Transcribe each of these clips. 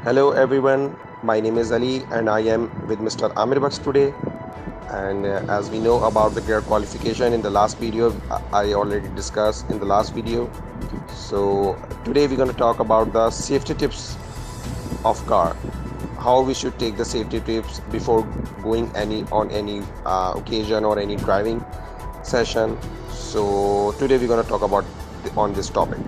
Hello everyone, my name is Ali and I am with Mr. Amir Baksh today. And as we know about the gear qualification in the last video, I already discussed in the last video. So today we're going to talk about the safety tips of car, how we should take the safety tips before going any occasion or any driving session. So today we're going to talk about on this topic.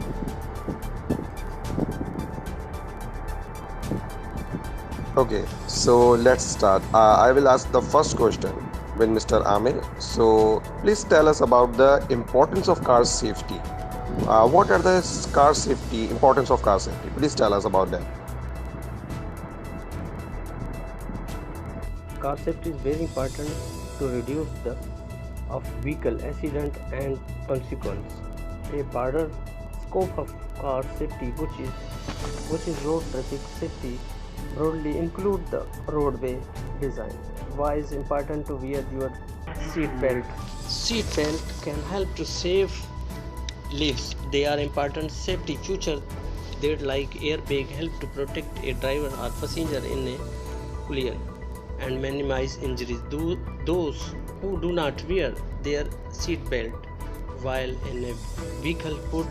Okay, so let's start. I will ask the first question with Mr. Amir. So please tell us about the importance of car safety. What are the car safety importance of car safety? Please tell us about that. Car safety is very important to reduce the of vehicle accident and consequence. A broader scope of car safety, which is road traffic safety, broadly include the roadway design. Why is important to wear your seat belt? Seat belt can help to save lives. They are important safety feature that like airbag help to protect a driver or passenger in a collision and minimize injuries. Those who do not wear their seat belt while in a vehicle put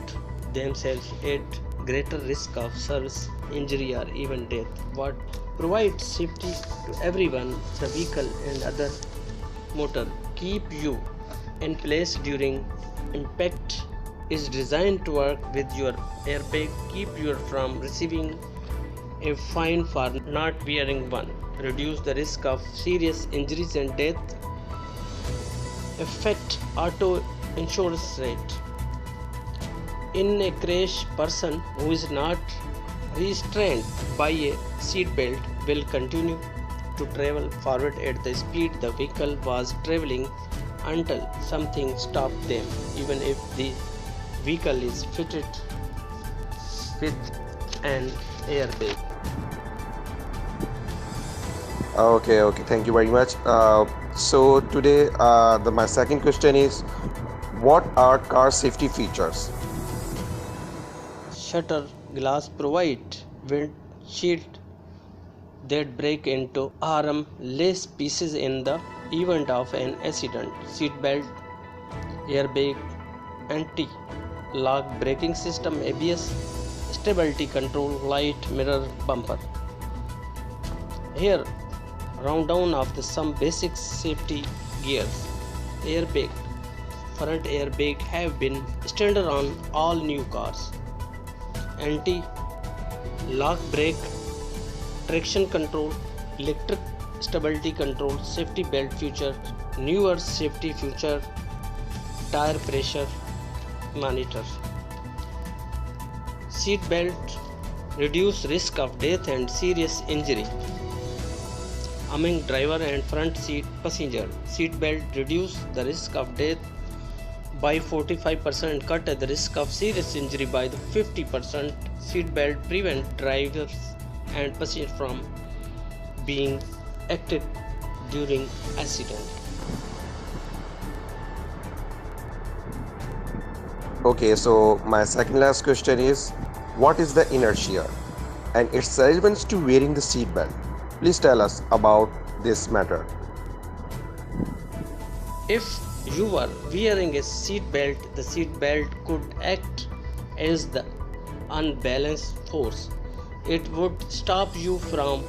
themselves at greater risk of service injury or even death. What provides safety to everyone, the vehicle and other motor keep you in place during impact is designed to work with your airbag, keep you from receiving a fine for not wearing one, reduce the risk of serious injuries and death, affect auto insurance rate. In a crash, person who is not restrained by a seat belt will continue to travel forward at the speed the vehicle was traveling until something stopped them, even if the vehicle is fitted with an airbag. Okay, thank you very much. So today, my second question is, what are car safety features? Shutter glass provide windshield that break into harmless pieces in the event of an accident. Seatbelt, airbag, anti-lock braking system, ABS, stability control, light, mirror, bumper. Here, rundown of the some basic safety gears. Airbag. Front airbag have been standard on all new cars. Anti-lock brake, traction control, electric stability control, safety belt feature, newer safety feature, tire pressure monitor. Seat belt reduce risk of death and serious injury among driver and front seat passenger. Seat belt reduce the risk of death by 45%, cut the risk of serious injury by the 50%. Seat belt prevent drivers and passengers from being acted during accident. Okay, so my second last question is, what is the inertia and its relevance to wearing the seat belt? Please tell us about this matter. If you are wearing a seat belt, the seat belt could act as the unbalanced force. It would stop you from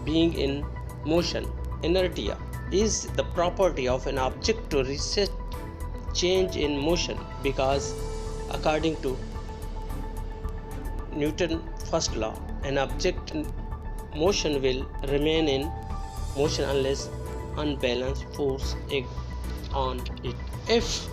being in motion. Inertia is the property of an object to resist change in motion because according to Newton's first law, an object in motion will remain in motion unless unbalanced force acts on it. If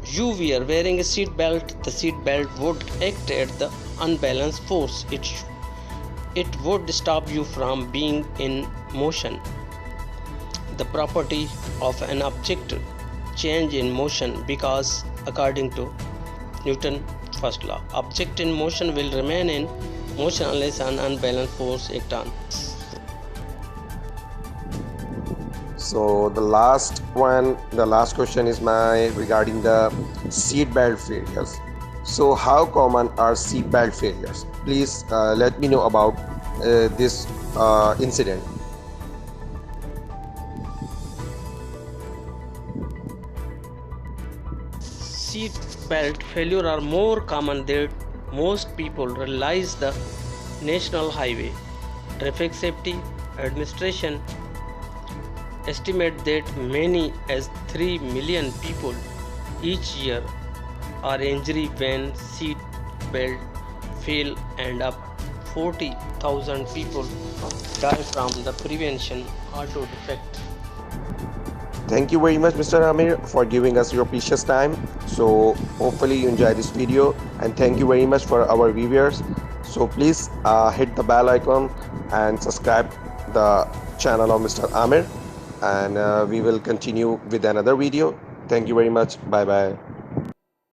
you were wearing a seat belt, the seat belt would act at the unbalanced force. It would stop you from being in motion. The property of an object change in motion because according to Newton's first law, object in motion will remain in motion unless an unbalanced force acts on. So the last question is regarding the seat belt failures. So how common are seat belt failures? Please let me know about this incident. Seat belt failure are more common than most people realize. The National Highway Traffic Safety Administration estimate that many as 3 million people each year are injured when seat belt fail, and up 40,000 people die from the prevention auto defect. Thank you very much, Mr. Amir, for giving us your precious time. So hopefully you enjoy this video, and thank you very much for our viewers. So please hit the bell icon and subscribe the channel of Mr. Amir, and we will continue with another video. Thank you very much. Bye bye.